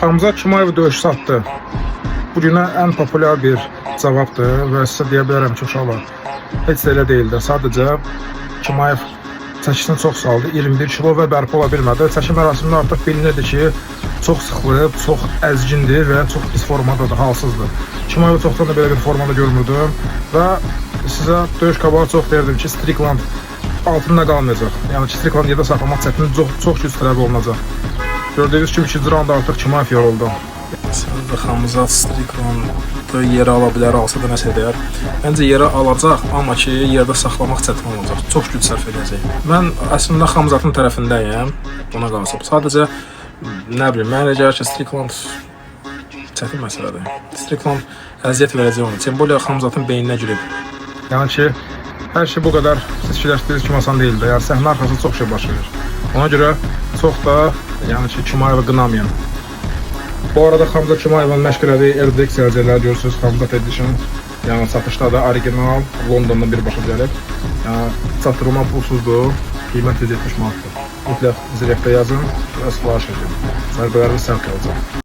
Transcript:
Xamzat Kimayev döyüş satdı. Bu günə ən populyar bir cavabdır və sizə deyə bilərəm ki, uşaqlar, heç də elə deyildi. Sadəcə Kimayev çəkisini çox saldı, 21 kilo və bərpa ola bilmədi. Çəki mərasimində artıq bilinirdi ki, çox sıxılıb, çox əzgindir və çox pis formadadır, halsızdır. Kimayev çoxdan da belə bir formada görmürdüm və sizə döyüş qabağı çox deyirdim ki, Strickland altında qalmayacaq. Yəni ki, Strickland yerdə saxlamaq çətin, çox güc tələb olunacaq. Gördüyünüz kimi 2-ci raunda artıq Kimayev yoruldu. Səndə Xamzat Strickland'ı yerə ala bilər, alsa da nəsə edər. Məncə yerə alacaq, amma ki, yerdə saxlamaq çətin olacaq. Çox güc sərf edəcək. Mən əslində Xamzatın tərəfindəyəm, buna qalsın. Sadəcə, nə bilim, mənə elə gəlir ki, Strickland çətin məsələdir. Strickland əziyyət verəcək onu. Sembolya Xamzatın beyninə girib. Yəni ki, hər şey bu qədər siz fikirləşdiyiniz kimi asan deyildi. Yəni səhnə arxasında çox şey baş verir. Ona görə çox da, yəni ki, Kimayevi qınamayın. Bu arada Xamzat Kimayevin məşq elədiyi RDX sərcələri görürsünüz. Xamzat Edition. Yəni satışda da orijinal Londondan birbaşa gəlib. Yəni çatdırılma pulsuzdur. Qiymət 170 manatdır. Mütləq zirəkdə yazın və sifariş edin. Zərbələriniz səhv qalacaq.